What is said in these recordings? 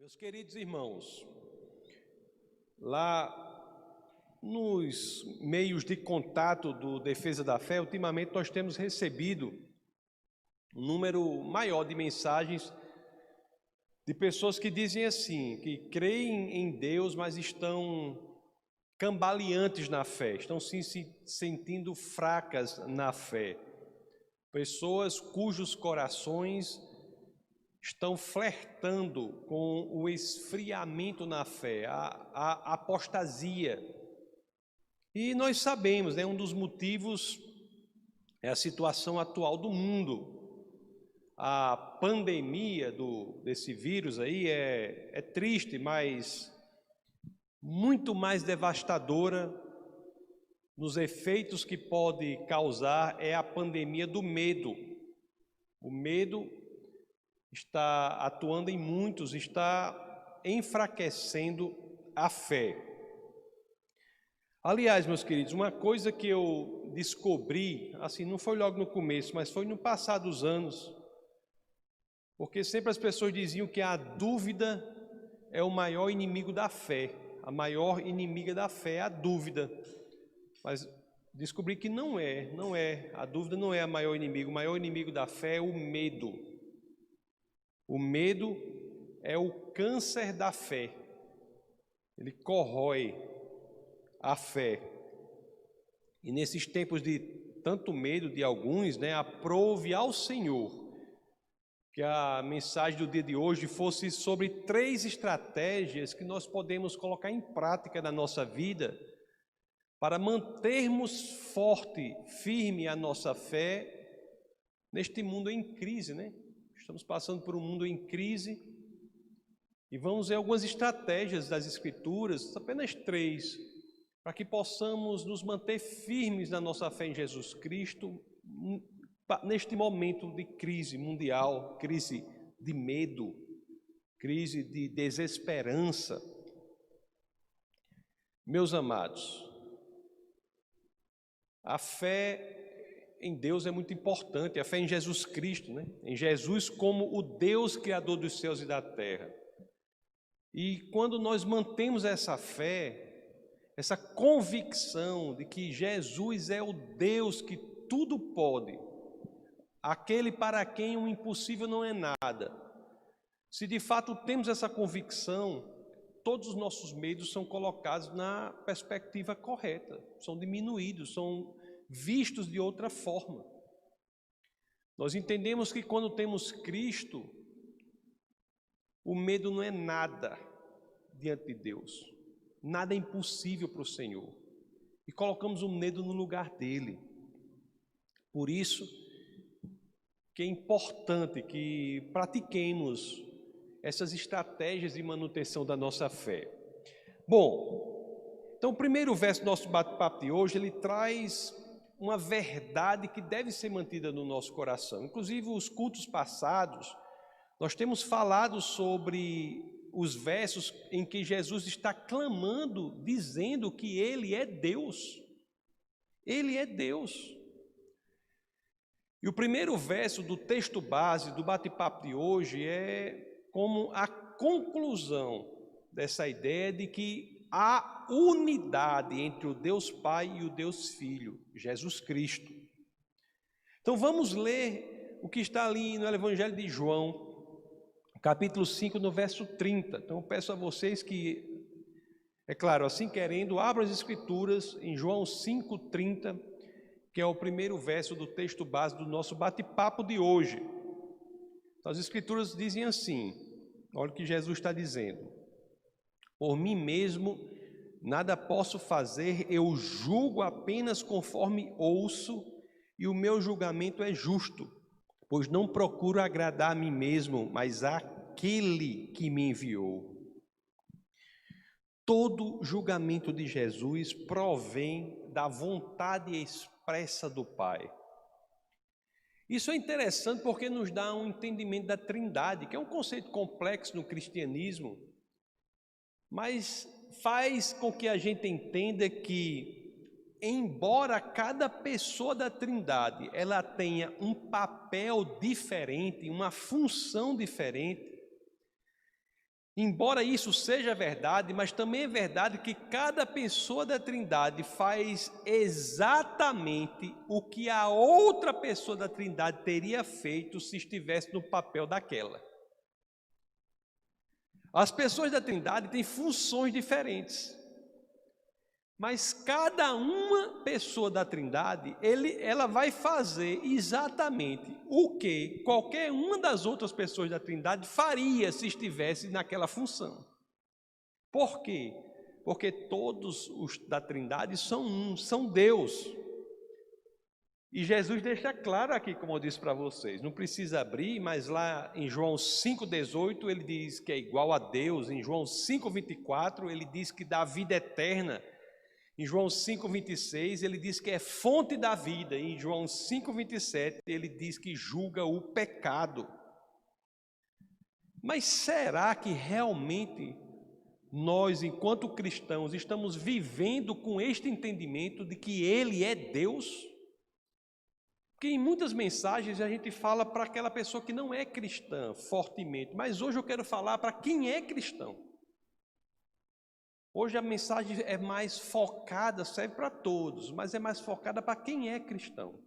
Meus queridos irmãos, lá nos meios de contato do Defesa da Fé, ultimamente nós temos recebido um número maior de mensagens de pessoas que dizem assim, que creem em Deus, mas estão cambaleantes na fé, estão se sentindo fracas na fé. Pessoas cujos corações estão flertando com o esfriamento na fé, a apostasia. E nós sabemos, um dos motivos é a situação atual do mundo. A pandemia desse vírus aí é triste, mas muito mais devastadora nos efeitos que pode causar é a pandemia do medo. O medo está atuando em muitos, está enfraquecendo a fé. Aliás, meus queridos, uma coisa que eu descobri, assim, não foi logo no começo, mas foi no passar dos anos, porque sempre as pessoas diziam que a dúvida é o maior inimigo da fé, a maior inimiga da fé é a dúvida, mas descobri que não é, a dúvida não é o maior inimigo da fé é o medo. O medo é o câncer da fé, ele corrói a fé. E nesses tempos de tanto medo de alguns, aprove ao Senhor que a mensagem do dia de hoje fosse sobre 3 estratégias que nós podemos colocar em prática na nossa vida para mantermos forte, firme a nossa fé neste mundo em crise, Estamos passando por um mundo em crise e vamos ver algumas estratégias das Escrituras, apenas 3, para que possamos nos manter firmes na nossa fé em Jesus Cristo neste momento de crise mundial, crise de medo, crise de desesperança. Meus amados, a fé em Deus é muito importante, a fé em Jesus Cristo, Em Jesus como o Deus Criador dos céus e da terra. E quando nós mantemos essa fé, essa convicção de que Jesus é o Deus que tudo pode, aquele para quem o impossível não é nada, se de fato temos essa convicção, todos os nossos medos são colocados na perspectiva correta, são diminuídos, são vistos de outra forma. Nós entendemos que quando temos Cristo, o medo não é nada diante de Deus, nada é impossível para o Senhor, e colocamos o medo no lugar dele. Por isso que é importante que pratiquemos essas estratégias de manutenção da nossa fé. Bom, então o primeiro verso do nosso bate-papo de hoje, ele traz uma verdade que deve ser mantida no nosso coração. Inclusive, os cultos passados, nós temos falado sobre os versos em que Jesus está clamando, dizendo que Ele é Deus. Ele é Deus. E o primeiro verso do texto base do bate-papo de hoje é como a conclusão dessa ideia de que há unidade entre o Deus Pai e o Deus Filho, Jesus Cristo. Então vamos ler o que está ali no Evangelho de João, capítulo 5, no verso 30. Então eu peço a vocês que, é claro, assim querendo, abram as Escrituras em João 5:30, que é o primeiro verso do texto base do nosso bate-papo de hoje. Então, as Escrituras dizem assim, olha o que Jesus está dizendo: por mim mesmo nada posso fazer, eu julgo apenas conforme ouço, e o meu julgamento é justo, pois não procuro agradar a mim mesmo, mas àquele que me enviou. Todo julgamento de Jesus provém da vontade expressa do Pai. Isso é interessante porque nos dá um entendimento da Trindade, que é um conceito complexo no cristianismo, mas faz com que a gente entenda que, embora cada pessoa da Trindade ela tenha um papel diferente, uma função diferente, Embora isso seja verdade, mas também é verdade que cada pessoa da Trindade faz exatamente o que a outra pessoa da Trindade teria feito se estivesse no papel daquela. As pessoas da Trindade têm funções diferentes, mas cada uma pessoa da Trindade, ela vai fazer exatamente o que qualquer uma das outras pessoas da Trindade faria se estivesse naquela função. Por quê? Porque todos os da Trindade são um, são Deus. E Jesus deixa claro aqui, como eu disse para vocês, não precisa abrir, mas lá em João 5,18 ele diz que é igual a Deus, em João 5,24 ele diz que dá vida eterna, em João 5,26 ele diz que é fonte da vida, e em João 5,27 ele diz que julga o pecado. Mas será que realmente nós, enquanto cristãos, estamos vivendo com este entendimento de que Ele é Deus? Porque em muitas mensagens a gente fala para aquela pessoa que não é cristã fortemente, mas hoje eu quero falar para quem é cristão. Hoje a mensagem é mais focada, serve para todos, mas é mais focada para quem é cristão.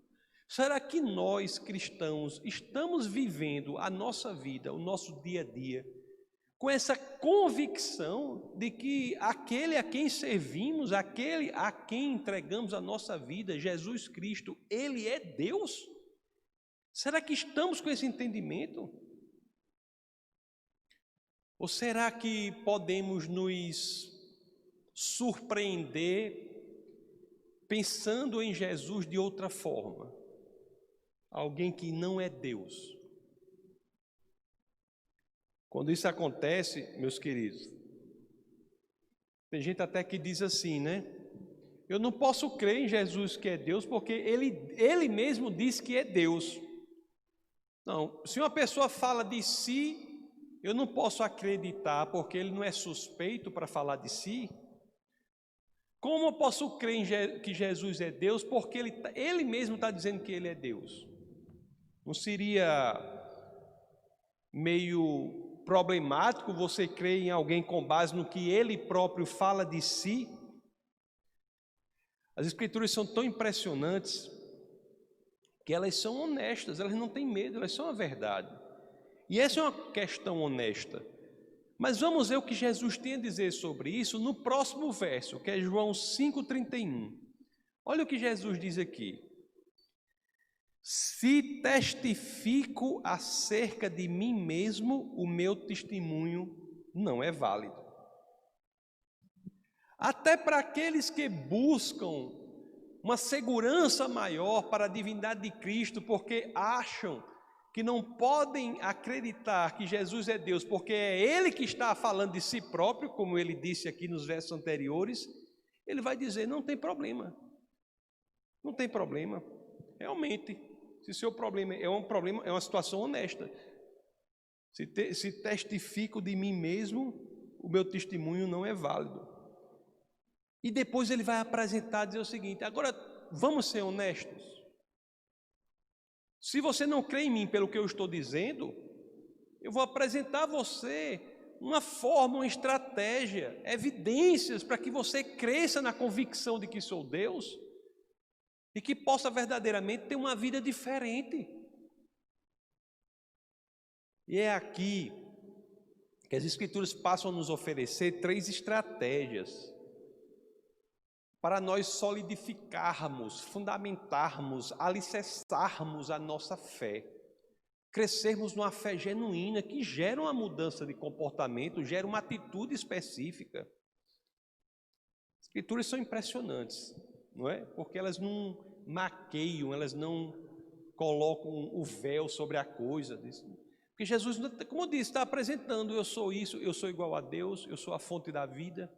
Será que nós, cristãos, estamos vivendo a nossa vida, o nosso dia a dia, com essa convicção de que aquele a quem servimos, aquele a quem entregamos a nossa vida, Jesus Cristo, Ele é Deus? Será que estamos com esse entendimento? Ou será que podemos nos surpreender pensando em Jesus de outra forma? Alguém que não é Deus. Quando isso acontece, meus queridos, tem gente até que diz assim, né? Eu não posso crer em Jesus que é Deus, porque ele mesmo diz que é Deus. Não, se uma pessoa fala de si, eu não posso acreditar, porque ele não é suspeito para falar de si. Como eu posso crer que Jesus é Deus, porque ele mesmo está dizendo que ele é Deus? Não seria meio problemático você crer em alguém com base no que ele próprio fala de si? As Escrituras são tão impressionantes que elas são honestas, elas não têm medo, elas são a verdade. E essa é uma questão honesta. Mas vamos ver o que Jesus tem a dizer sobre isso no próximo verso, que é João 5,31. Olha o que Jesus diz aqui. Se testifico acerca de mim mesmo, o meu testemunho não é válido. Até para aqueles que buscam uma segurança maior para a divindade de Cristo, porque acham que não podem acreditar que Jesus é Deus, porque é Ele que está falando de si próprio, como ele disse aqui nos versos anteriores, ele vai dizer, não tem problema. Não tem problema. Realmente, se o seu problema, é uma situação honesta. Se testifico de mim mesmo, o meu testemunho não é válido. E depois ele vai apresentar, dizer o seguinte, agora vamos ser honestos. Se você não crê em mim pelo que eu estou dizendo, eu vou apresentar a você uma forma, uma estratégia, evidências para que você cresça na convicção de que sou Deus e que possa verdadeiramente ter uma vida diferente. E é aqui que as Escrituras passam a nos oferecer 3 estratégias para nós solidificarmos, fundamentarmos, alicerçarmos a nossa fé, crescermos numa fé genuína que gera uma mudança de comportamento, gera uma atitude específica. As Escrituras são impressionantes, não é? Porque elas não maqueiam, elas não colocam o véu sobre a coisa. Porque Jesus, como eu disse, está apresentando, eu sou isso, eu sou igual a Deus, eu sou a fonte da vida.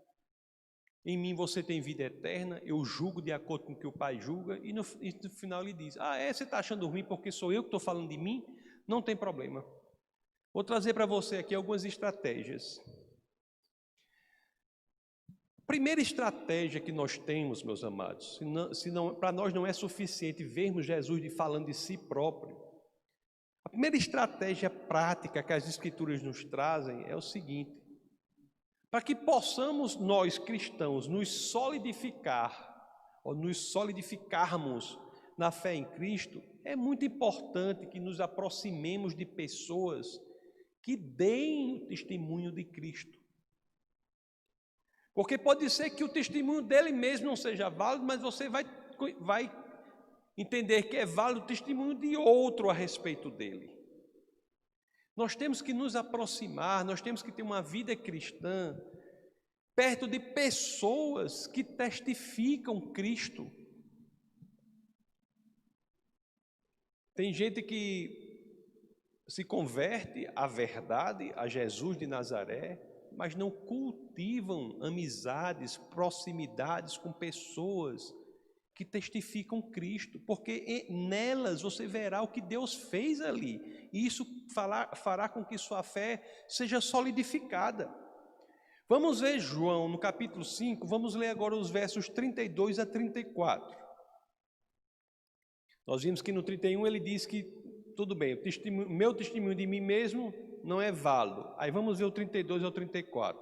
Em mim você tem vida eterna, eu julgo de acordo com o que o Pai julga, e no final ele diz, você está achando ruim porque sou eu que estou falando de mim? Não tem problema. Vou trazer para você aqui algumas estratégias. A primeira estratégia que nós temos, meus amados, para nós não é suficiente vermos Jesus falando de si próprio. A primeira estratégia prática que as Escrituras nos trazem é o seguinte, Para que possamos nós cristãos nos solidificar, ou nos solidificarmos na fé em Cristo, é muito importante que nos aproximemos de pessoas que deem o testemunho de Cristo. Porque pode ser que o testemunho dele mesmo não seja válido, mas você vai entender que é válido o testemunho de outro a respeito dele. Nós temos que nos aproximar, nós temos que ter uma vida cristã perto de pessoas que testificam Cristo. Tem gente que se converte à verdade, a Jesus de Nazaré, mas não cultivam amizades, proximidades com pessoas que testificam Cristo, porque nelas você verá o que Deus fez ali, e isso fará com que sua fé seja solidificada. Vamos ver João, no capítulo 5, vamos ler agora os versos 32 a 34. Nós vimos que no 31 ele diz que, tudo bem, meu testemunho de mim mesmo não é válido. Aí vamos ver o 32 ao 34.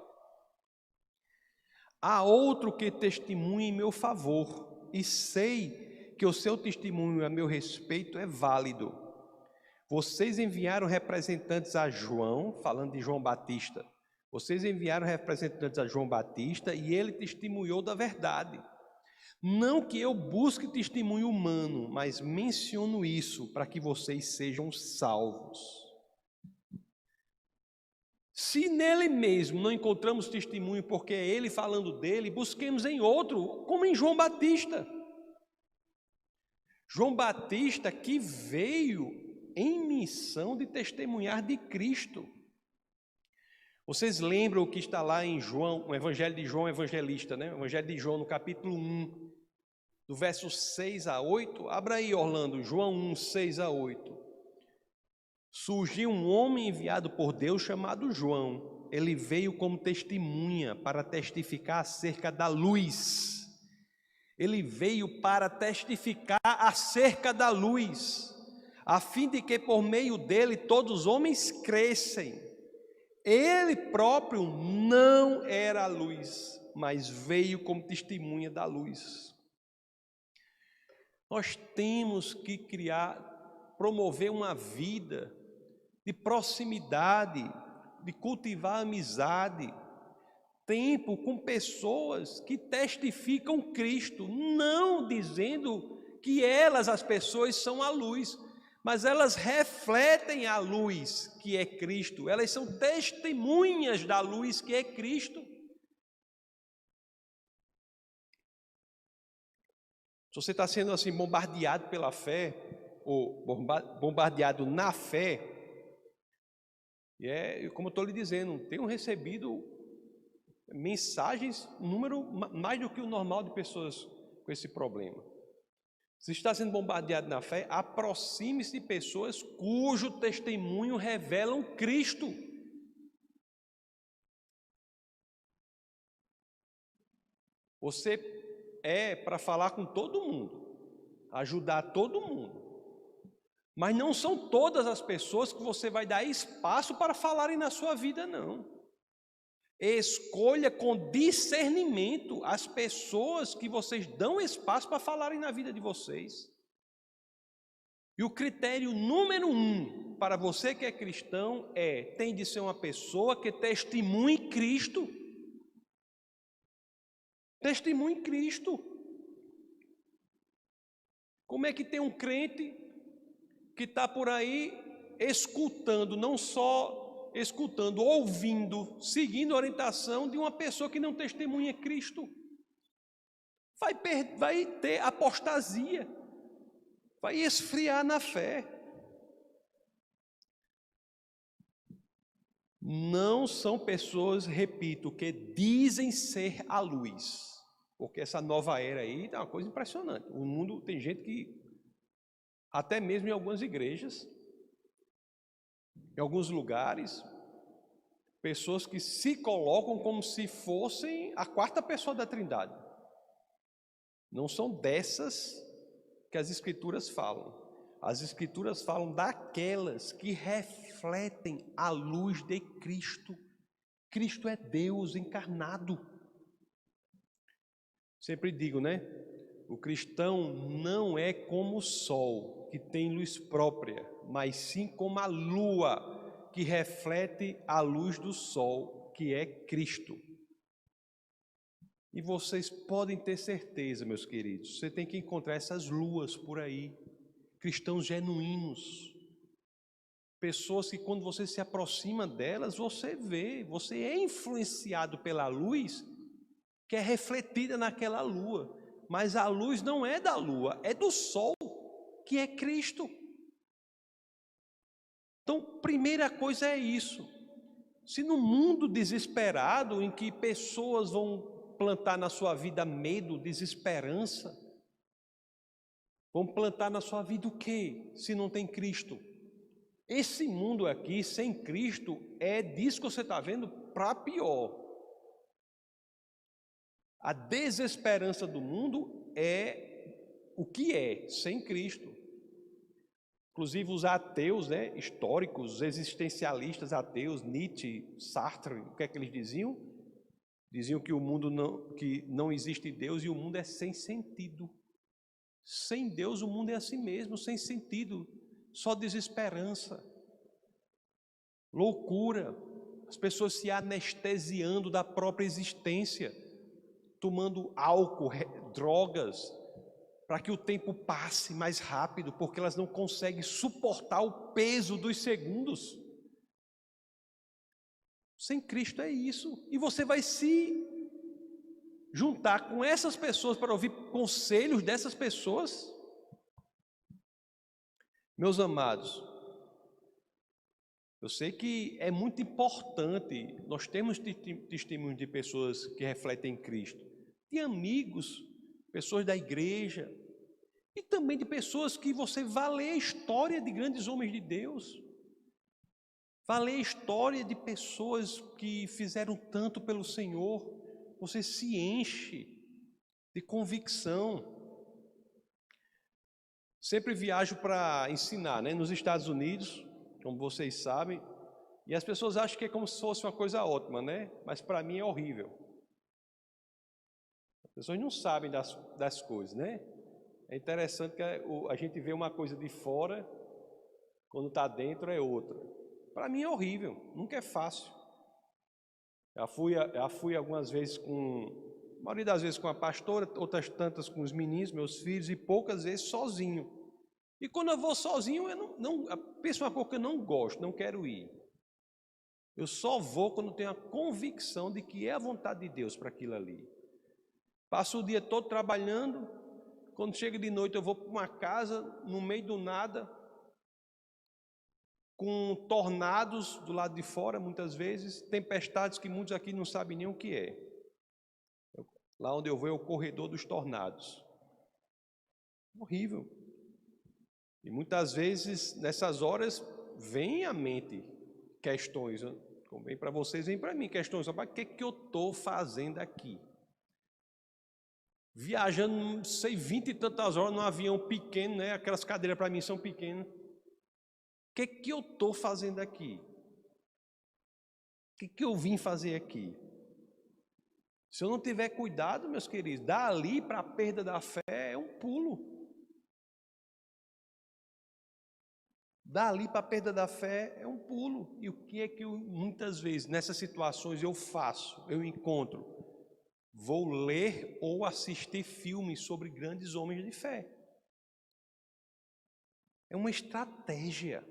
Há outro que testemunha em meu favor, e sei que o seu testemunho a meu respeito é válido. Vocês enviaram representantes a João, falando de João Batista. Vocês enviaram representantes a João Batista e ele testemunhou da verdade. Não que eu busque testemunho humano, mas menciono isso para que vocês sejam salvos. Se nele mesmo não encontramos testemunho porque é ele falando dele, busquemos em outro, como em João Batista. João Batista que veio em missão de testemunhar de Cristo. Vocês lembram o que está lá em João, o Evangelho de João Evangelista, né? O Evangelho de João no capítulo 1, do verso 6 a 8. Abra aí, Orlando, João 1, 6 a 8. Surgiu um homem enviado por Deus chamado João. Ele veio como testemunha para testificar acerca da luz. Ele veio para testificar acerca da luz, a fim de que por meio dele todos os homens crescem. Ele próprio não era a luz, mas veio como testemunha da luz. Nós temos que promover uma vida de proximidade, de cultivar amizade, tempo com pessoas que testificam Cristo, não dizendo que as pessoas, são a luz, mas elas refletem a luz que é Cristo, elas são testemunhas da luz que é Cristo. Se você está sendo assim bombardeado pela fé, ou bombardeado na fé, como eu estou lhe dizendo, tenho recebido mensagens, número mais do que o normal de pessoas com esse problema. Se está sendo bombardeado na fé, aproxime-se de pessoas cujo testemunho revelam Cristo. Você para falar com todo mundo, ajudar todo mundo, mas não são todas as pessoas que você vai dar espaço para falarem na sua vida, não. Escolha com discernimento as pessoas que vocês dão espaço para falarem na vida de vocês. E o critério número 1 para você que é cristão tem de ser uma pessoa que testemunhe Cristo. Testemunhe Cristo. Como é que tem um crente que está por aí escutando, não só escutando, ouvindo, seguindo a orientação de uma pessoa que não testemunha Cristo? Vai ter apostasia, vai esfriar na fé. Não são pessoas, repito, que dizem ser a luz, porque essa nova era aí é uma coisa impressionante. O mundo tem gente que, até mesmo em algumas igrejas, em alguns lugares, pessoas que se colocam como se fossem a quarta pessoa da Trindade. Não são dessas que as Escrituras falam. As Escrituras falam daquelas que refletem a luz de Cristo. Cristo é Deus encarnado. Sempre digo, né? O cristão não é como o sol, que tem luz própria, mas sim como a lua, que reflete a luz do sol, que é Cristo. E vocês podem ter certeza, meus queridos, você tem que encontrar essas luas por aí, cristãos genuínos, pessoas que quando você se aproxima delas, você vê, você é influenciado pela luz que é refletida naquela lua, mas a luz não é da lua, é do sol, que é Cristo. Então, primeira coisa é isso. Se no mundo desesperado, em que pessoas vão plantar na sua vida medo, desesperança, vão plantar na sua vida o quê? Se não tem Cristo. Esse mundo aqui, sem Cristo, é disso que você está vendo para pior. A desesperança do mundo é o que é, sem Cristo. Inclusive os ateus, né, históricos, os existencialistas ateus, Nietzsche, Sartre, o que é que eles diziam? Diziam que o mundo que não existe Deus e o mundo é sem sentido. Sem Deus o mundo é assim mesmo, sem sentido, só desesperança, loucura, as pessoas se anestesiando da própria existência, tomando álcool, drogas, para que o tempo passe mais rápido, porque elas não conseguem suportar o peso dos segundos. Sem Cristo é isso. E você vai se juntar com essas pessoas para ouvir conselhos dessas pessoas? Meus amados, eu sei que é muito importante, nós temos testemunhos de pessoas que refletem Cristo, de amigos, pessoas da igreja, e também de pessoas que você vai ler a história de grandes homens de Deus, vai ler a história de pessoas que fizeram tanto pelo Senhor, você se enche de convicção. Sempre viajo para ensinar, né? Nos Estados Unidos, como vocês sabem, e as pessoas acham que é como se fosse uma coisa ótima, né? Mas para mim é horrível. As pessoas não sabem das coisas, né? É interessante que a gente vê uma coisa de fora, quando está dentro é outra. Para mim é horrível, nunca é fácil. Já fui algumas vezes a maioria das vezes com a pastora, outras tantas com os meninos, meus filhos, e poucas vezes sozinho. E quando eu vou sozinho, eu penso uma coisa que eu não gosto, não quero ir. Eu só vou quando tenho a convicção de que é a vontade de Deus para aquilo ali. Passo o dia todo trabalhando, quando chega de noite eu vou para uma casa, no meio do nada, com tornados do lado de fora, muitas vezes, tempestades que muitos aqui não sabem nem o que é. Lá onde eu vou é o corredor dos tornados. Horrível. E muitas vezes, nessas horas, vem à mente questões, como vem para vocês, vem para mim questões, o que eu estou fazendo aqui? Viajando, não sei, 20 e tantas horas num avião pequeno, né? Aquelas cadeiras para mim são pequenas. O que eu estou fazendo aqui? O que eu vim fazer aqui? Se eu não tiver cuidado, meus queridos, dali para a perda da fé é um pulo. Dali para a perda da fé é um pulo. E o que é que muitas vezes nessas situações eu faço? Eu encontro. Vou ler ou assistir filmes sobre grandes homens de fé. É uma estratégia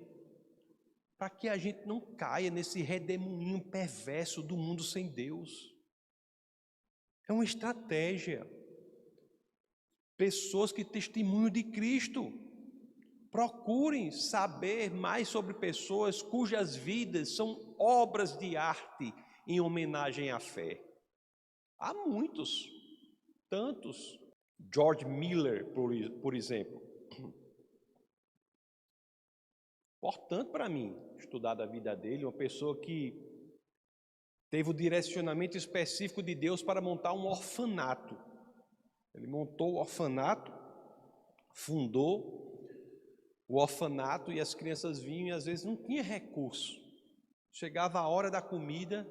para que a gente não caia nesse redemoinho perverso do mundo sem Deus. É uma estratégia. Pessoas que testemunham de Cristo. Procurem saber mais sobre pessoas cujas vidas são obras de arte em homenagem à fé. Há muitos, tantos. George Miller, por exemplo. Importante para mim estudar da vida dele, uma pessoa que teve o direcionamento específico de Deus para montar um orfanato. Ele montou o orfanato, fundou o orfanato e as crianças vinham e às vezes não tinha recurso. Chegava a hora da comida,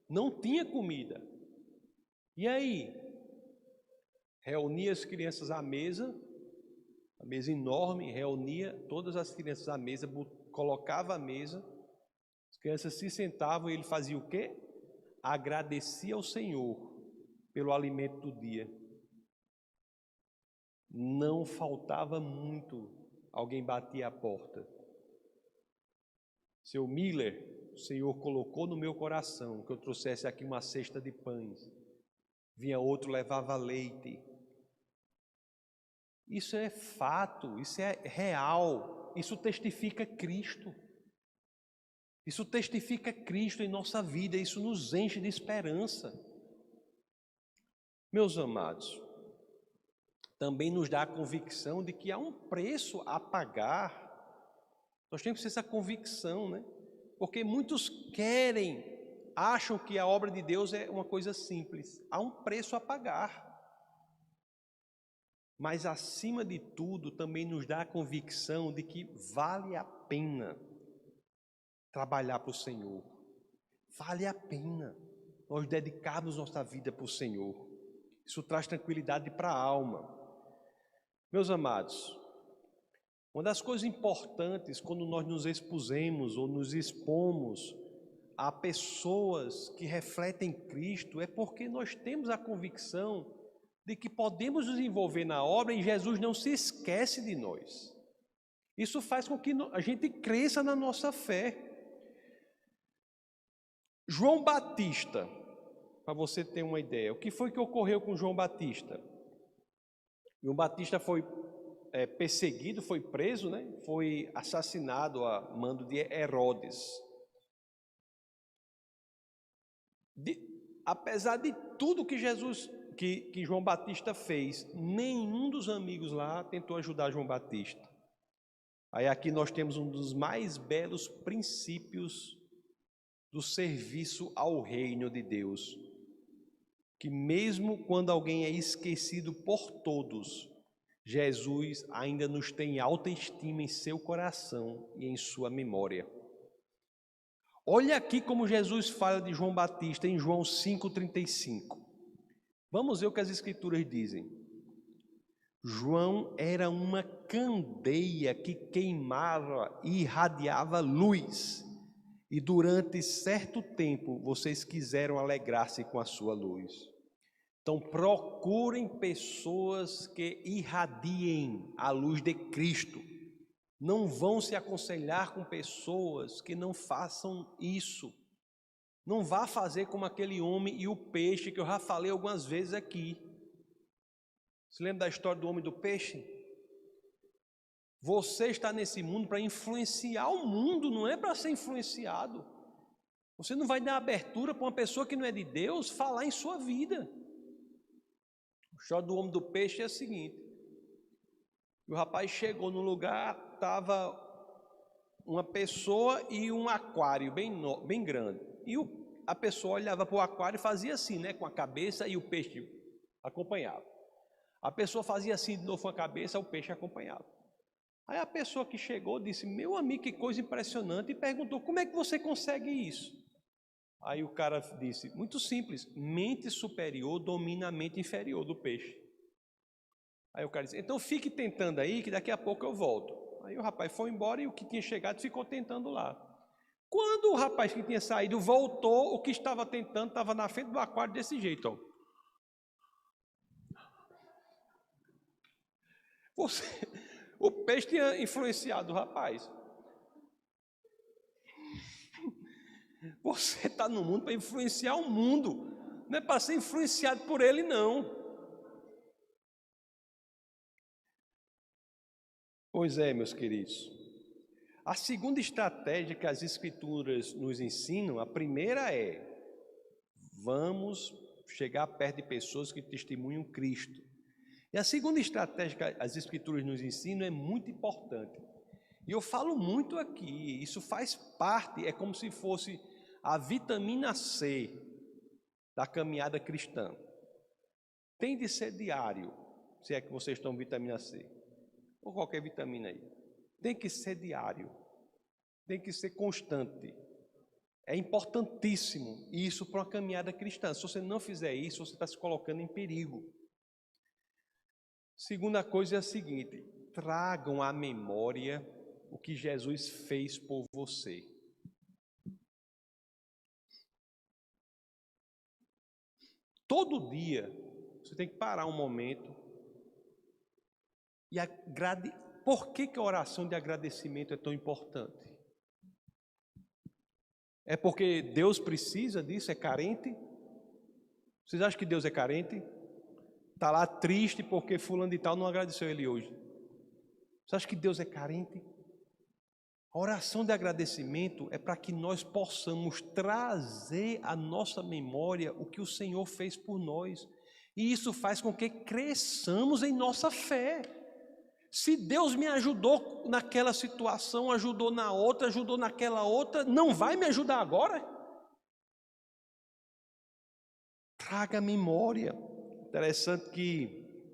não tinha comida. E aí? Reunia as crianças à mesa, a mesa enorme, reunia todas as crianças à mesa, colocava a mesa, as crianças se sentavam e ele fazia o quê? Agradecia ao Senhor pelo alimento do dia. Não faltava muito, alguém batia a porta. Seu Miller, o Senhor colocou no meu coração que eu trouxesse aqui uma cesta de pães. Vinha outro, levava leite. Isso é fato, isso é real, isso testifica Cristo. Isso testifica Cristo em nossa vida, isso nos enche de esperança. Meus amados, também nos dá a convicção de que há um preço a pagar. Nós temos que ter essa convicção, né? Porque muitos acham que a obra de Deus é uma coisa simples. Há um preço a pagar. Mas, acima de tudo, também nos dá a convicção de que vale a pena trabalhar para o Senhor. Vale a pena nós dedicarmos nossa vida para o Senhor. Isso traz tranquilidade para a alma. Meus amados, uma das coisas importantes quando nós nos expusemos ou nos expomos a pessoas que refletem Cristo é porque nós temos a convicção de que podemos nos envolver na obra e Jesus não se esquece de nós. Isso faz com que a gente cresça na nossa fé. João Batista, para você ter uma ideia, o que foi que ocorreu com João Batista? João Batista foi perseguido, foi preso, né? Foi assassinado a mando de Herodes. Apesar de tudo que que João Batista fez, nenhum dos amigos lá tentou ajudar João Batista. Aí aqui nós temos um dos mais belos princípios do serviço ao reino de Deus, que mesmo quando alguém é esquecido por todos, Jesus ainda nos tem alta estima em seu coração e em sua memória. Olha aqui como Jesus fala de João Batista em João 5,35. Vamos ver o que as Escrituras dizem. João era uma candeia que queimava e irradiava luz. E durante certo tempo vocês quiseram alegrar-se com a sua luz. Então procurem pessoas que irradiem a luz de Cristo. Não vão se aconselhar com pessoas que não façam isso. Não vá fazer como aquele homem e o peixe que eu já falei algumas vezes aqui. Você lembra da história do homem e do peixe? Você está nesse mundo para influenciar o mundo, não é para ser influenciado. Você não vai dar abertura para uma pessoa que não é de Deus falar em sua vida. A história do homem e do peixe é a seguinte. O rapaz chegou no lugar, estava uma pessoa e um aquário bem grande. E a pessoa olhava para o aquário e fazia assim, né, com a cabeça, e o peixe acompanhava. A pessoa fazia assim de novo com a cabeça, o peixe acompanhava. Aí a pessoa que chegou disse, meu amigo, que coisa impressionante, e perguntou, como é que você consegue isso? Aí o cara disse, muito simples, mente superior domina a mente inferior do peixe. Aí o cara disse, então fique tentando aí, que daqui a pouco eu volto. Aí o rapaz foi embora e o que tinha chegado ficou tentando lá. Quando o rapaz que tinha saído voltou, o que estava tentando estava na frente do aquário desse jeito, ó. O peixe tinha influenciado o rapaz. Você está no mundo para influenciar o mundo, não é para ser influenciado por ele, não. Pois é, meus queridos. A segunda estratégia que as Escrituras nos ensinam, a primeira é, vamos chegar perto de pessoas que testemunham Cristo. E a segunda estratégia que as Escrituras nos ensinam é muito importante. E eu falo muito aqui, isso faz parte, é como se fosse a vitamina C da caminhada cristã. Tem de ser diário, se é que vocês tomam vitamina C, ou qualquer vitamina aí. Tem que ser diário, tem que ser constante. É importantíssimo isso para uma caminhada cristã. Se você não fizer isso, você está se colocando em perigo. Segunda coisa é a seguinte: tragam à memória o que Jesus fez por você. Todo dia você tem que parar um momento e Por que a oração de agradecimento é tão importante? É porque Deus precisa disso? É carente? Vocês acham que Deus é carente? Está lá triste porque fulano de tal não agradeceu ele hoje. Você acha que Deus é carente? A oração de agradecimento é para que nós possamos trazer à nossa memória o que o Senhor fez por nós. E isso faz com que cresçamos em nossa fé. Se Deus me ajudou naquela situação, ajudou na outra, ajudou naquela outra, não vai me ajudar agora? Traga memória. Interessante que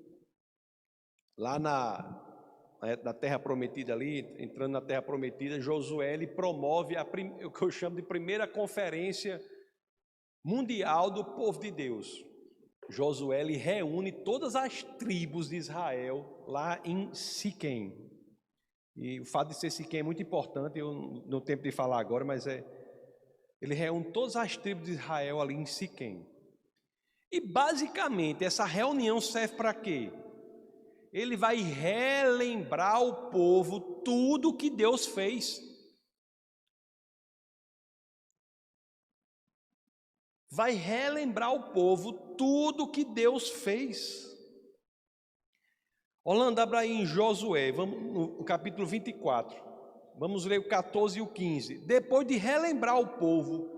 lá na Terra Prometida ali, entrando na Terra Prometida, Josué ele promove o que eu chamo de primeira conferência mundial do povo de Deus. Josué ele reúne todas as tribos de Israel lá em Siquém. E o fato de ser Siquém é muito importante, eu não tenho tempo de falar agora, mas ele reúne todas as tribos de Israel ali em Siquém. E basicamente essa reunião serve para quê? Ele vai relembrar ao povo tudo o que Deus fez. Vai relembrar ao povo tudo o que Deus fez. Orlando, abra aí em Josué, vamos no capítulo 24. Vamos ler o 14 e o 15. Depois de relembrar ao povo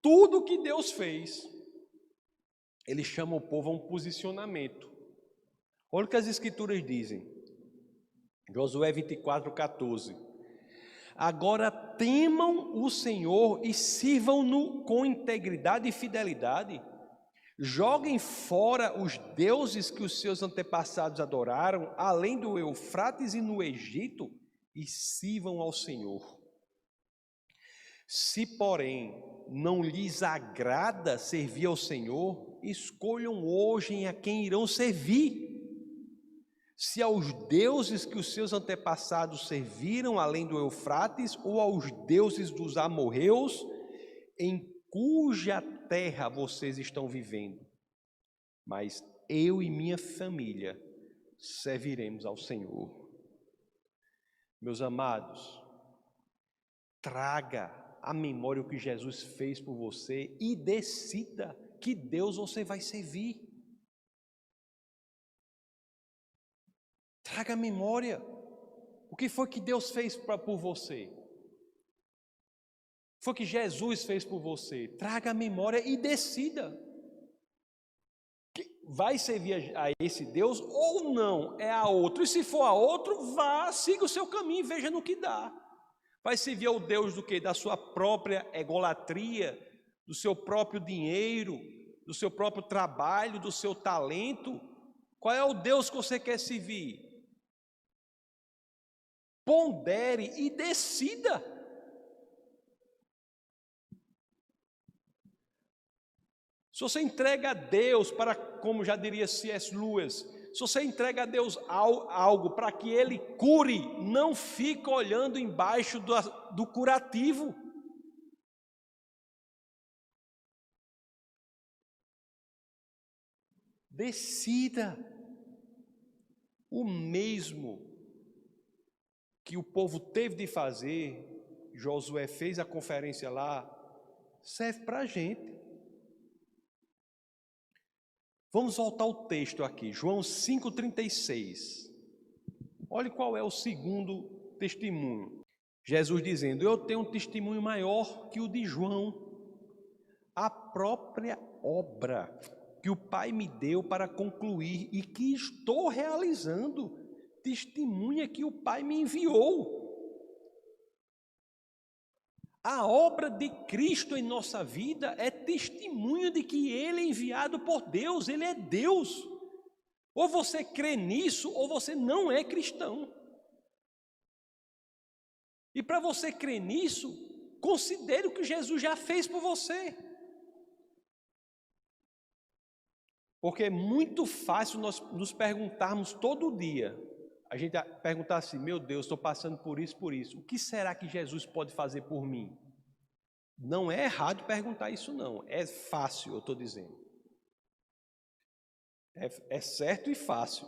tudo o que Deus fez, ele chama o povo a um posicionamento. Olha o que as escrituras dizem. Josué 24, 14. Agora temam o Senhor e sirvam-no com integridade e fidelidade. Joguem fora os deuses que os seus antepassados adoraram, além do Eufrates e no Egito, e sirvam ao Senhor. Se, porém, não lhes agrada servir ao Senhor, escolham hoje a quem irão servir. Se aos deuses que os seus antepassados serviram, além do Eufrates, ou aos deuses dos amorreus, em cuja terra vocês estão vivendo. Mas eu e minha família serviremos ao Senhor. Meus amados, traga à memória o que Jesus fez por você e decida que Deus você vai servir. Traga à memória o que foi que Deus fez por você. O que foi que Jesus fez por você. Traga à memória e decida. Vai servir a esse Deus ou não, é a outro. E se for a outro, vá, siga o seu caminho e veja no que dá. Vai servir ao Deus do quê? Da sua própria egolatria, do seu próprio dinheiro, do seu próprio trabalho, do seu talento. Qual é o Deus que você quer servir? Pondere e decida. Se você entrega a Deus para, como já diria C.S. Lewis, se você entrega a Deus algo para que Ele cure, não fica olhando embaixo do curativo. Decida. O mesmo que o povo teve de fazer, Josué fez a conferência lá, serve para a gente. Vamos voltar ao texto aqui, João 5,36. Olhe qual é o segundo testemunho. Jesus dizendo: eu tenho um testemunho maior que o de João. A própria obra que o Pai me deu para concluir e que estou realizando, testemunha que o Pai me enviou. A obra de Cristo em nossa vida é testemunho de que Ele é enviado por Deus, Ele é Deus. Ou você crê nisso, ou você não é cristão. E para você crer nisso, Considere o que Jesus já fez por você. Porque é muito fácil nós nos perguntarmos todo dia. A gente perguntar assim, meu Deus, estou passando por isso, por isso. O que será que Jesus pode fazer por mim? Não é errado perguntar isso não. É fácil, eu estou dizendo. É certo e fácil.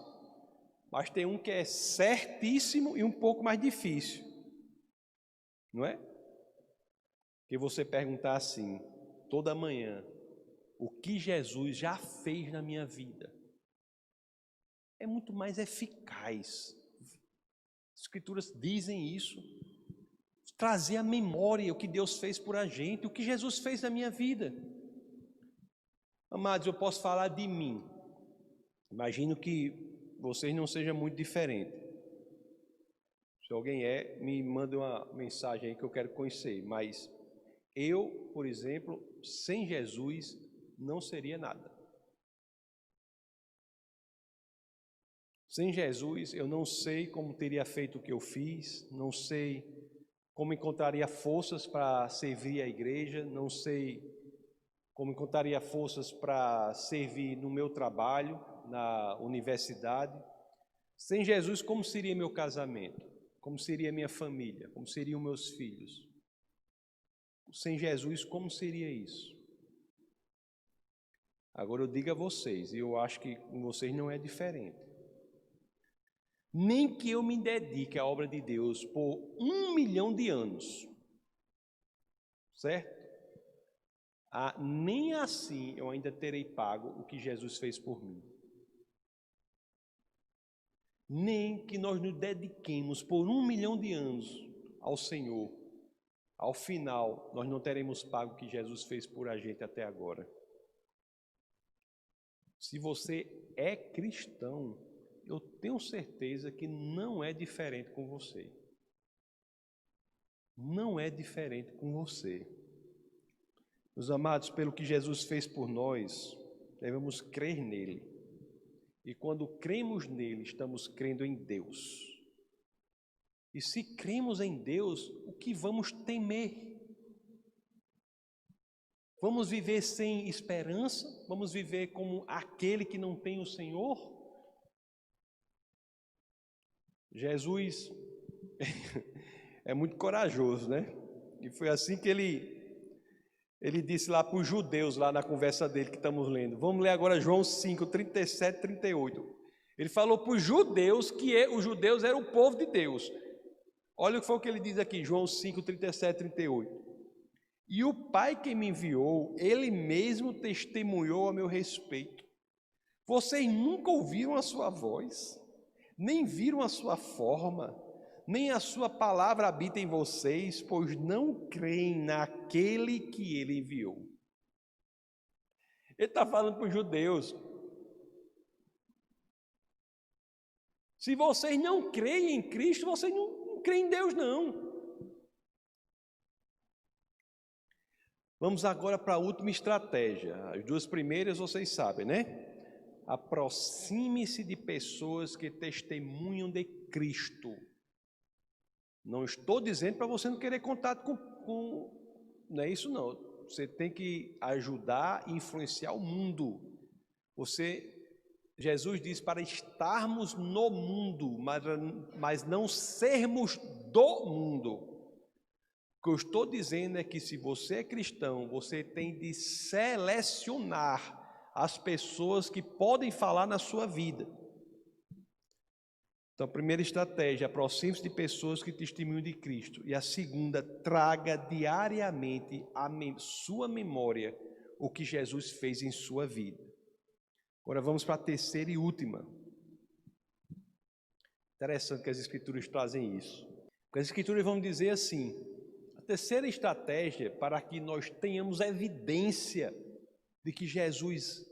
Mas tem um que é certíssimo e um pouco mais difícil. Não é? Que você perguntar assim, toda manhã, o que Jesus já fez na minha vida? É muito mais eficaz. As Escrituras dizem isso. Trazer à memória o que Deus fez por a gente, o que Jesus fez na minha vida. Amados, eu posso falar de mim. Imagino que vocês não sejam muito diferentes. Se alguém me manda uma mensagem aí que eu quero conhecer. Mas eu, por exemplo, sem Jesus, não seria nada. Sem Jesus, eu não sei como teria feito o que eu fiz, não sei como encontraria forças para servir a igreja, não sei como encontraria forças para servir no meu trabalho, na universidade. Sem Jesus, como seria meu casamento? Como seria minha família? Como seriam meus filhos? Sem Jesus, como seria isso? Agora eu digo a vocês, e eu acho que com vocês não é diferente. Nem que eu me dedique à obra de Deus por 1 milhão de anos, certo? Nem assim eu ainda terei pago o que Jesus fez por mim. Nem que nós nos dediquemos por 1 milhão de anos ao Senhor, ao final nós não teremos pago o que Jesus fez por a gente até agora. Se você é cristão, eu tenho certeza que não é diferente com você. Não é diferente com você. Meus amados, pelo que Jesus fez por nós, devemos crer nele. E quando cremos nele, estamos crendo em Deus. E se cremos em Deus, o que vamos temer? Vamos viver sem esperança? Vamos viver como aquele que não tem o Senhor? Jesus é muito corajoso, né? E foi assim que ele disse lá para os judeus, lá na conversa dele que estamos lendo. Vamos ler agora João 5, 37, 38. Ele falou para os judeus que os judeus eram o povo de Deus. Olha o que foi o que ele diz aqui, João 5, 37, 38. E o Pai que me enviou, ele mesmo testemunhou a meu respeito. Vocês nunca ouviram a sua voz, nem viram a sua forma, nem a sua palavra habita em vocês, pois não creem naquele que ele enviou. Ele está falando para os judeus. Se vocês não creem em Cristo, vocês não creem em Deus, não. Vamos agora para a última estratégia. As duas primeiras vocês sabem, né? Aproxime-se de pessoas que testemunham de Cristo. Não estou dizendo para você não querer contato não é isso não. Você tem que ajudar e influenciar o mundo. Jesus diz para estarmos no mundo, mas não sermos do mundo. O que eu estou dizendo é que se você é cristão, você tem de selecionar as pessoas que podem falar na sua vida. Então, a primeira estratégia, aproxime-se de pessoas que testemunham de Cristo. E a segunda, traga diariamente à sua memória o que Jesus fez em sua vida. Agora vamos para a terceira e última. Interessante que as Escrituras trazem isso. Porque as Escrituras vão dizer assim, a terceira estratégia para que nós tenhamos evidência de que Jesus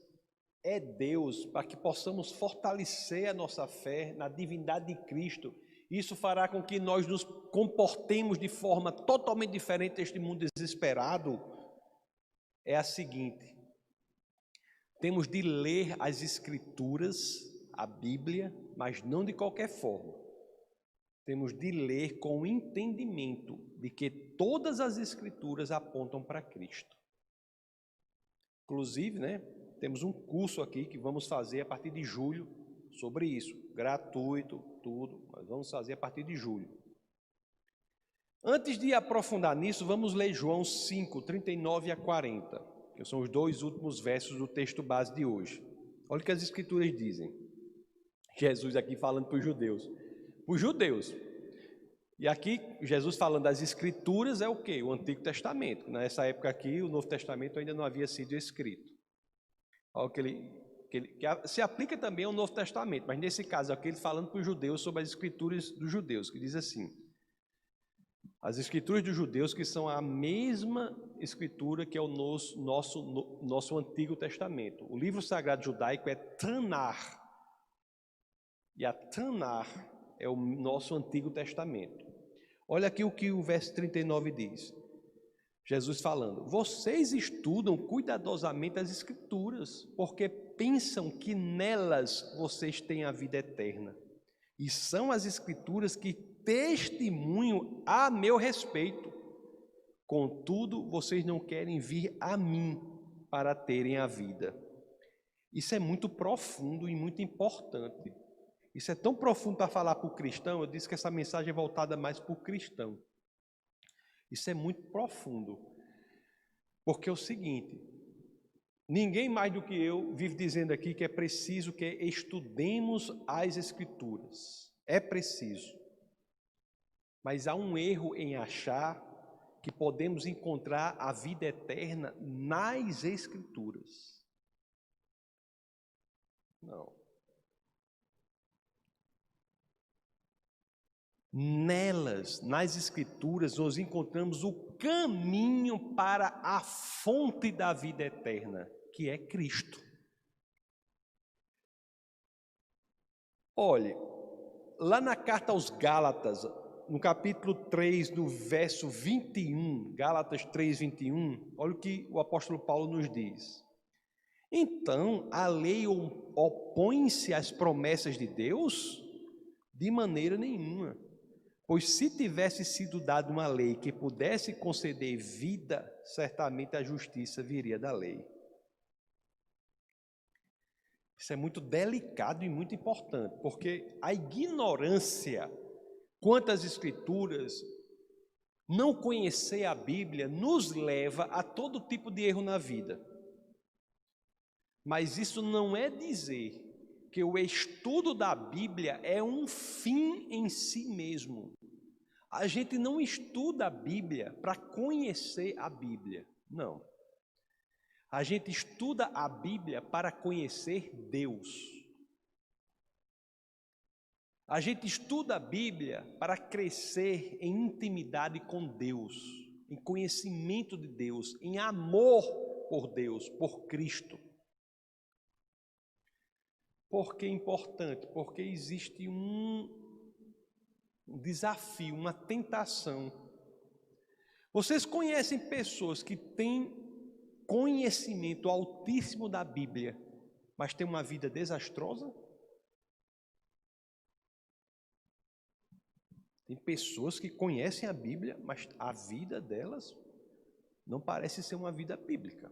é Deus, para que possamos fortalecer a nossa fé na divindade de Cristo. Isso fará com que nós nos comportemos de forma totalmente diferente deste mundo desesperado. É a seguinte: temos de ler as Escrituras, a Bíblia, mas não de qualquer forma. temos de ler com o entendimento de que todas as Escrituras apontam para Cristo. Inclusive, né, temos um curso aqui que vamos fazer a partir de julho sobre isso, gratuito, tudo, mas vamos fazer a partir de julho. Antes de aprofundar nisso, vamos ler João 5, 39 a 40, que são os 2 últimos versos do texto base de hoje. Olha o que as Escrituras dizem. Jesus aqui falando para os judeus. Para os judeus. E aqui, Jesus falando das Escrituras é o quê? O Antigo Testamento. Nessa época aqui, o Novo Testamento ainda não havia sido escrito. Olha que se aplica também ao Novo Testamento, mas nesse caso aqui, ele falando para os judeus sobre as Escrituras dos judeus, que diz assim: as Escrituras dos judeus, que são a mesma Escritura que é o nosso Antigo Testamento. O livro sagrado judaico é Tanar. E a Tanar é o nosso Antigo Testamento. Olha aqui o que o verso 39 diz. Jesus falando: vocês estudam cuidadosamente as Escrituras, porque pensam que nelas vocês têm a vida eterna. E são as Escrituras que testemunham a meu respeito. Contudo, vocês não querem vir a mim para terem a vida. Isso é muito profundo e muito importante. Isso é tão profundo para falar para o cristão. Eu disse que essa mensagem é voltada mais para o cristão. Isso é muito profundo. Porque é o seguinte: ninguém mais do que eu vive dizendo aqui que é preciso que estudemos as Escrituras. É preciso. Mas há um erro em achar que podemos encontrar a vida eterna nas Escrituras. Não. Nelas, nas Escrituras, nós encontramos o caminho para a fonte da vida eterna, que é Cristo. Olhe, lá na carta aos Gálatas, no capítulo 3, no verso 21, Gálatas 3, 21, olha o que o apóstolo Paulo nos diz. Então, a lei opõe-se às promessas de Deus? De maneira nenhuma. Pois se tivesse sido dada uma lei que pudesse conceder vida, certamente a justiça viria da lei. Isso é muito delicado e muito importante, porque a ignorância quanto às Escrituras, não conhecer a Bíblia, nos leva a todo tipo de erro na vida. Mas isso não é dizer que o estudo da Bíblia é um fim em si mesmo. A gente não estuda a Bíblia para conhecer a Bíblia, não. A gente estuda a Bíblia para conhecer Deus. A gente estuda a Bíblia para crescer em intimidade com Deus, em conhecimento de Deus, em amor por Deus, por Cristo. Por que é importante? Porque existe um desafio, uma tentação. Vocês conhecem pessoas que têm conhecimento altíssimo da Bíblia, mas têm uma vida desastrosa? Tem pessoas que conhecem a Bíblia, mas a vida delas não parece ser uma vida bíblica.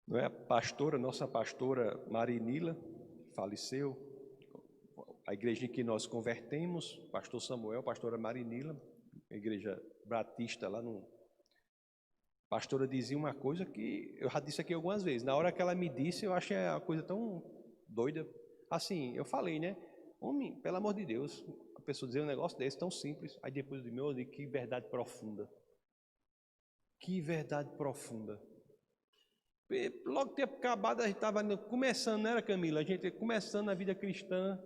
Não é a pastora, nossa pastora Marinila, faleceu, a igreja em que nós convertemos, pastor Samuel, pastora Marinila, a igreja batista lá no... A pastora dizia uma coisa que eu já disse aqui algumas vezes, na hora que ela me disse, eu achei a coisa tão doida. Assim, eu falei, né? Homem, pelo amor de Deus, a pessoa dizer um negócio desse tão simples, aí depois do meu, eu digo, que verdade profunda. Que verdade profunda. Logo ter acabado, a gente estava começando, não era, Camila? A gente começando a vida cristã.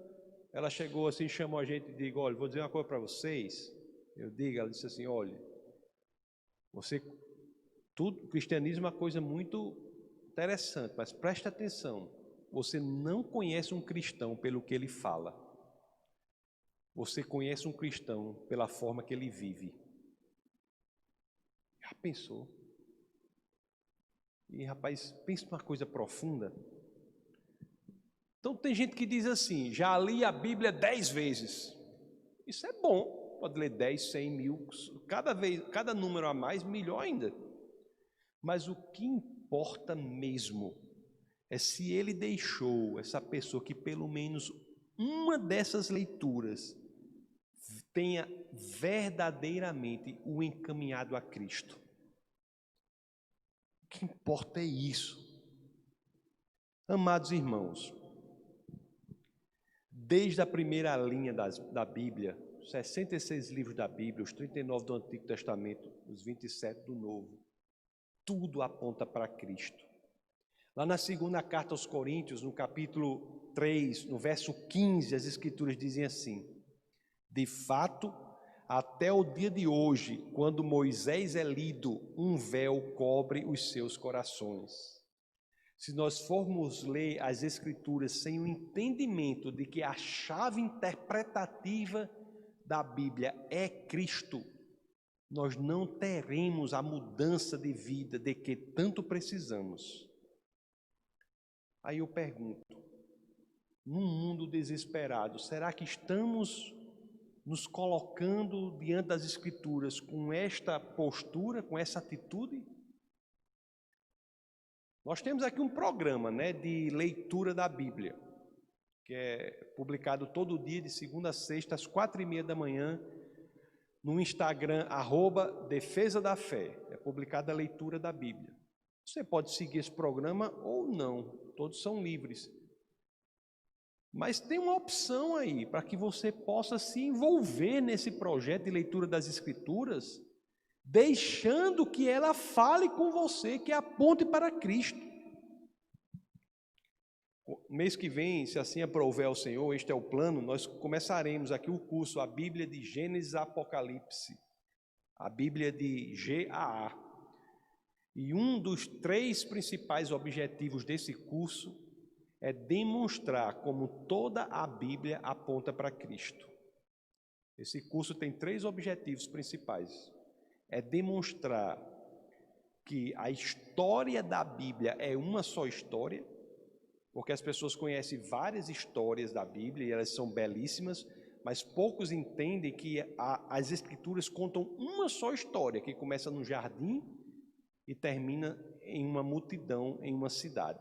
Ela chegou assim, chamou a gente e disse: olha, vou dizer uma coisa para vocês. Ela disse assim: olha, o cristianismo é uma coisa muito interessante, mas preste atenção. Você não conhece um cristão pelo que ele fala. Você conhece um cristão pela forma que ele vive. Já pensou? E, rapaz, pensa numa coisa profunda. Então tem gente que diz assim, já li a Bíblia 10 vezes. Isso é bom, pode ler 10, 100, 1000, cada número a mais, melhor ainda. Mas o que importa mesmo é se ele deixou essa pessoa que pelo menos uma dessas leituras tenha verdadeiramente o encaminhado a Cristo. O que importa é isso. Amados irmãos, desde a primeira linha da Bíblia, os 66 livros da Bíblia, os 39 do Antigo Testamento, os 27 do Novo, tudo aponta para Cristo. Lá na segunda carta aos Coríntios, no capítulo 3, no verso 15, as Escrituras dizem assim: de fato, até o dia de hoje, quando Moisés é lido, um véu cobre os seus corações. Se nós formos ler as Escrituras sem o entendimento de que a chave interpretativa da Bíblia é Cristo, nós não teremos a mudança de vida de que tanto precisamos. Aí eu pergunto, num mundo desesperado, será que estamos nos colocando diante das Escrituras com esta postura, com essa atitude? Nós temos aqui um programa, de leitura da Bíblia, que é publicado todo dia, de segunda a sexta, às 4h30 da manhã, no Instagram, @Defesa da Fé. É publicada a leitura da Bíblia. Você pode seguir esse programa ou não, todos são livres. Mas tem uma opção aí, para que você possa se envolver nesse projeto de leitura das Escrituras, deixando que ela fale com você, que aponte para Cristo. Mês que vem, se assim aprouver o Senhor, este é o plano, nós começaremos aqui o curso, a Bíblia de Gênesis a Apocalipse, a Bíblia de GAA. E um dos 3 principais objetivos desse curso é demonstrar como toda a Bíblia aponta para Cristo. Esse curso tem 3 objetivos principais. É demonstrar que a história da Bíblia é uma só história, porque as pessoas conhecem várias histórias da Bíblia e elas são belíssimas, mas poucos entendem que as Escrituras contam uma só história, que começa no jardim e termina em uma multidão, em uma cidade.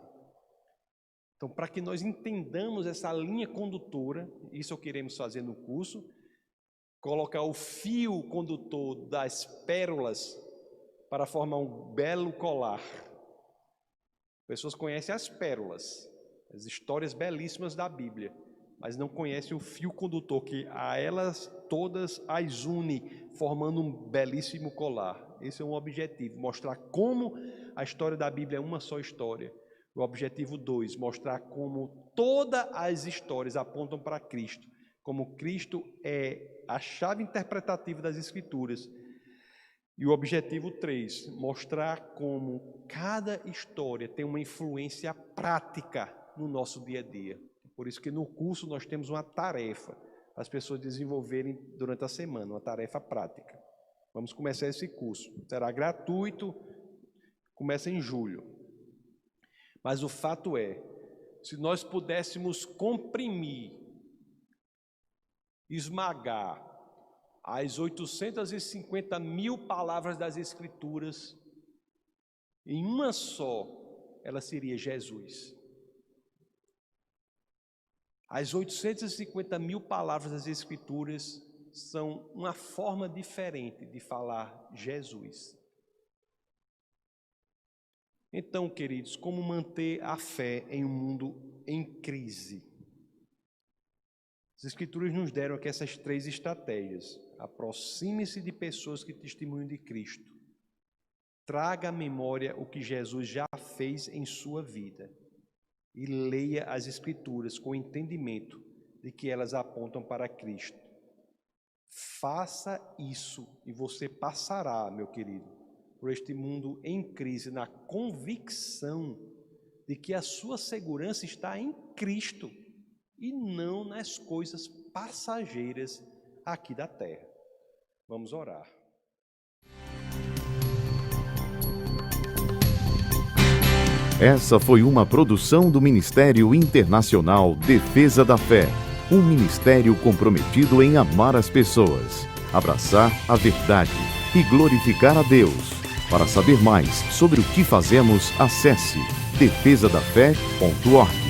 Então, para que nós entendamos essa linha condutora, isso queremos fazer no curso, colocar o fio condutor das pérolas para formar um belo colar. Pessoas conhecem as pérolas, as histórias belíssimas da Bíblia, mas não conhecem o fio condutor que a elas todas as une, formando um belíssimo colar. Esse é um objetivo, mostrar como a história da Bíblia é uma só história. O objetivo 2, mostrar como todas as histórias apontam para Cristo, como Cristo é a chave interpretativa das Escrituras. E o objetivo 3, mostrar como cada história tem uma influência prática no nosso dia a dia. Por isso que no curso nós temos uma tarefa para as pessoas desenvolverem durante a semana, uma tarefa prática. Vamos começar esse curso. Será gratuito, começa em julho. Mas o fato é, se nós pudéssemos comprimir, esmagar as 850 mil palavras das Escrituras em uma só, ela seria Jesus. As 850 mil palavras das Escrituras são uma forma diferente de falar Jesus. Então, queridos, como manter a fé em um mundo em crise? As Escrituras nos deram aqui essas 3 estratégias. Aproxime-se de pessoas que testemunham de Cristo. Traga à memória o que Jesus já fez em sua vida. E leia as Escrituras com entendimento de que elas apontam para Cristo. Faça isso e você passará, meu querido, por este mundo em crise, na convicção de que a sua segurança está em Cristo e não nas coisas passageiras aqui da terra. Vamos orar. Essa foi uma produção do Ministério Internacional Defesa da Fé, um ministério comprometido em amar as pessoas, abraçar a verdade e glorificar a Deus. Para saber mais sobre o que fazemos, acesse defesadafé.org.